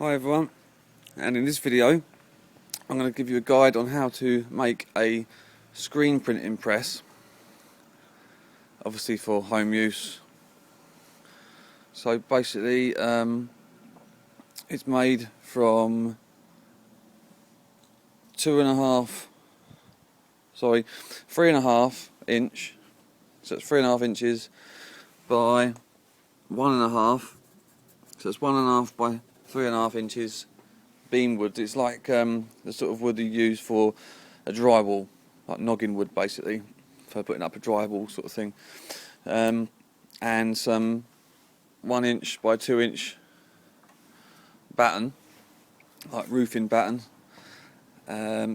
Hi everyone, and in this video I'm going to give you a guide on how to make a screen printing press, obviously for home use. So basically it's made from 3.5 inch, so it's 3.5 inches by 1.5, so it's 1.5 by 3.5 inches beam wood. It's like the sort of wood you use for a drywall, like noggin wood basically, for putting up a drywall sort of thing. And some 1 inch by 2 inch batton, like roofing batton.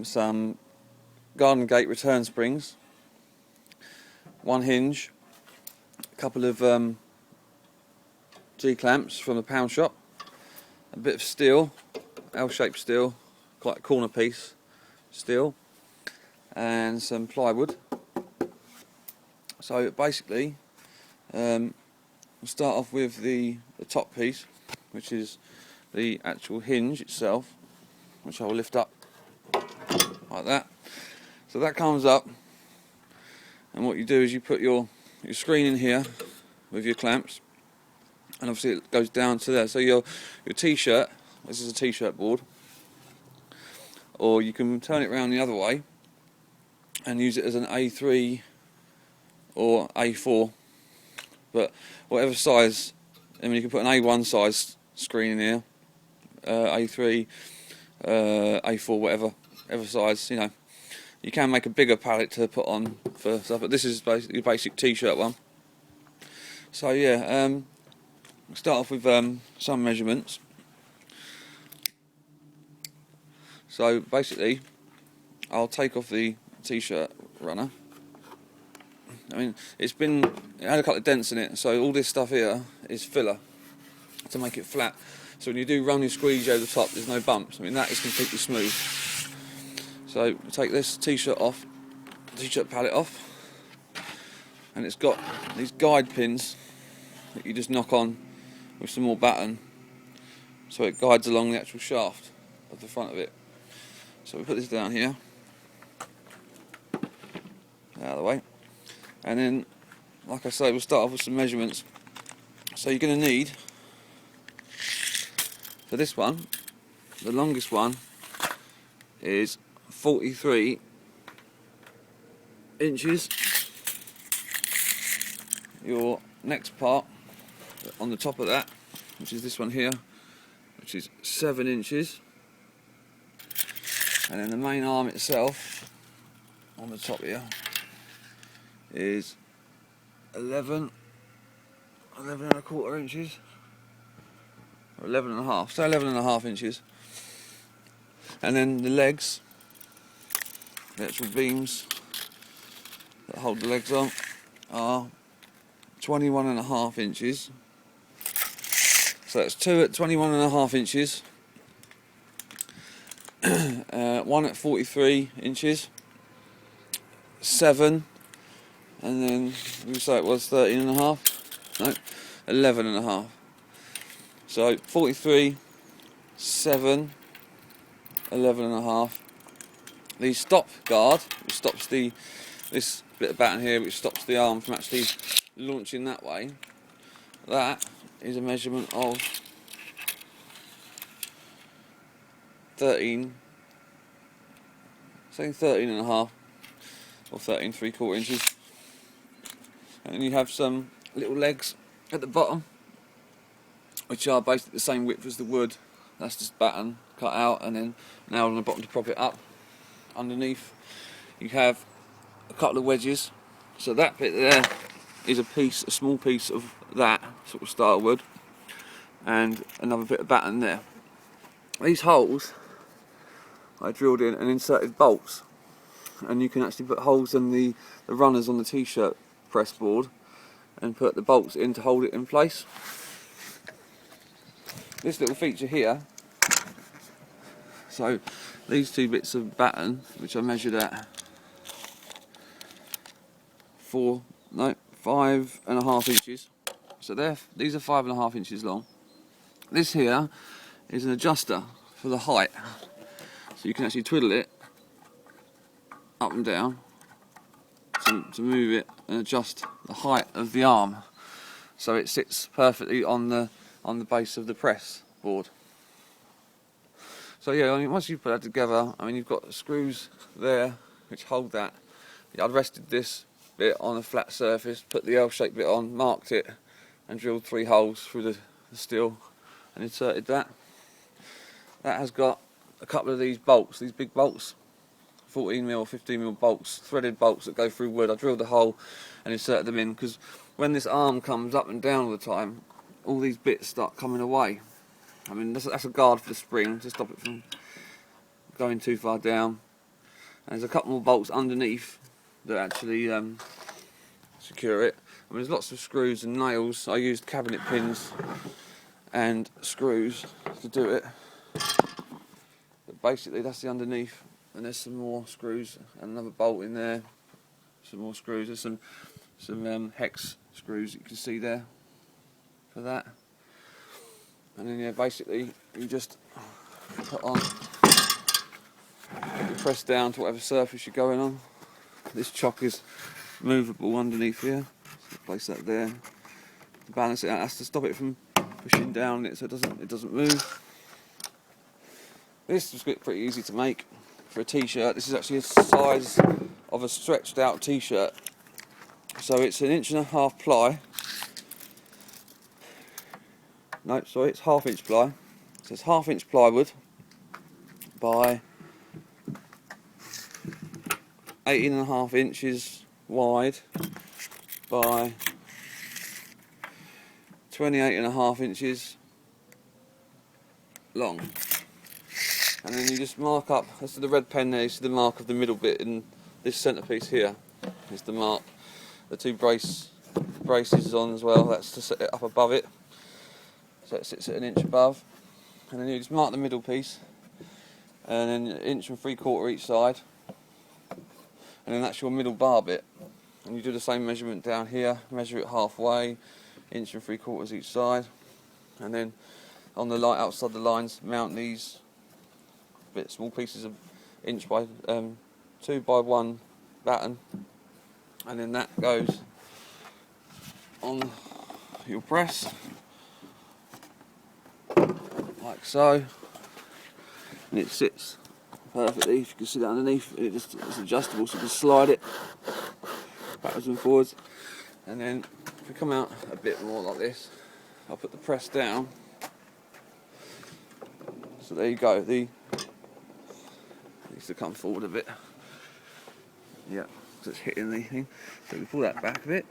Some garden gate return springs, 1 hinge, a couple of G-clamps from the pound shop, a bit of steel, L-shaped steel, quite a corner piece steel, and some plywood. So basically we'll start off with the top piece, which is the actual hinge itself, which I will lift up like that. So that comes up, and what you do is you put your screen in here with your clamps, and obviously it goes down to there. So your t-shirt, this is a t-shirt board, or you can turn it around the other way and use it as an A3 or A4, but whatever size. I mean, you can put an A1 size screen in here, A3, A4, whatever size, you know. You can make a bigger pallet to put on for stuff, but this is basically a basic t-shirt one. So yeah, we'll start off with some measurements. So basically, I'll take off the t-shirt runner. I mean, it had a couple of dents in it, so all this stuff here is filler to make it flat. So when you do run your squeegee over the top, there's no bumps. I mean, that is completely smooth. So take this t-shirt off, t-shirt pallet off, and it's got these guide pins that you just knock on with some more batton, so it guides along the actual shaft of the front of it. So we put this down here, out of the way, and then, like I say, we'll start off with some measurements. So you're going to need, for this one, the longest one is 43 inches. Your next part on the top of that, which is this one here, which is 7 inches, and then the main arm itself on the top here is 11 and a quarter inches, or 11 and a half, so 11 and a half inches. And then the legs, the actual beams that hold the legs on, are 21 and a half inches. So that's 2 at 21 and a half inches, 1 at 43 inches, 7, and then we say it was 13 and a half, no, 11 and a half. So 43, 7, 11 and a half. The stop guard, which stops this bit of batten here, which stops the arm from actually launching that way, that is a measurement of 13 and a half, or 13 3/4 inches. And you have some little legs at the bottom, which are basically the same width as the wood. That's just batten cut out and then nailed on the bottom to prop it up. Underneath you have a couple of wedges, so that bit there is a small piece of that sort of style wood, and another bit of batten there. These holes I drilled in and inserted bolts, and you can actually put holes in the runners on the t-shirt press board and put the bolts in to hold it in place. This little feature here, so these two bits of batten, which I measured at 5.5 inches, so these are 5.5 inches long. This here is an adjuster for the height, so you can actually twiddle it up and down to move it and adjust the height of the arm, so it sits perfectly on the base of the press board. So yeah, I mean, once you put that together, I mean, you've got screws there which hold that. I'd rested this bit on a flat surface, put the L-shaped bit on, marked it, and drilled 3 holes through the steel and inserted that. That has got a couple of these bolts, these big bolts, 14mm or 15mm bolts, threaded bolts that go through wood. I drilled a hole and inserted them in, because when this arm comes up and down all the time, all these bits start coming away. I mean, that's a guard for the spring to stop it from going too far down. And there's a couple more bolts underneath that actually secure it. I mean, there's lots of screws and nails. I used cabinet pins and screws to do it. But basically, that's the underneath. And there's some more screws and another bolt in there. Some more screws. There's some hex screws you can see there for that. And then yeah, basically you just put on, you press down to whatever surface you're going on. This chock is movable underneath here. So place that there to balance it out. That's to stop it from pushing down it so it doesn't move. This was pretty easy to make for a t-shirt. This is actually a size of a stretched out t-shirt. So it's 1.5 inch ply. No, sorry, it's 1/2 inch ply. So it's 1/2 inch plywood by 18.5 inches wide by 28.5 inches long. And then you just mark up, that's the red pen there, you see the mark of the middle bit in this centrepiece here. Is the mark. The 2 braces is on as well, that's to set it up above it. So it sits at 1 inch above. And then you just mark the middle piece, and then 1.75 inches each side. And then that's your middle bar bit. And you do the same measurement down here, measure it halfway, 1.75 inches each side. And then on the light outside the lines, mount these small pieces of 1 by 2 by 1 batton, and then that goes on your press like so, and it sits perfectly. If you can see that underneath, it's adjustable, so you can slide it backwards and forwards. And then if we come out a bit more like this, I'll put the press down. So there you go. It needs to come forward a bit. Yeah, so it's hitting the thing. So we pull that back a bit,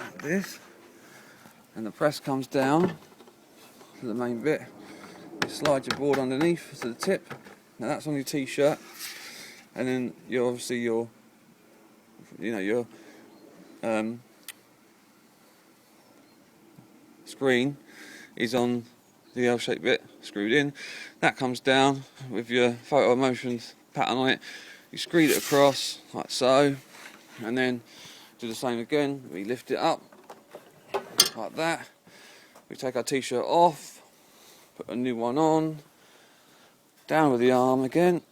like this, and the press comes down to the main bit. You slide your board underneath to the tip. Now that's on your t-shirt, and then your screen is on the L-shaped bit screwed in. That comes down with your photo emotion pattern on it. You screed it across like so, and then do the same again. We lift it up like that. We take our t-shirt off, put a new one on, down with the arm again,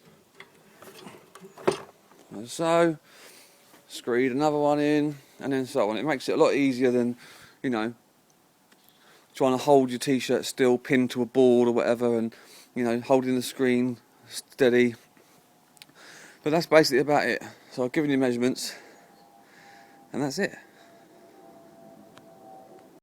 and so, screed another one in, and then so on. It makes it a lot easier than, trying to hold your t-shirt still, pinned to a board or whatever, and holding the screen steady. But that's basically about it. So I've given you measurements, and that's it.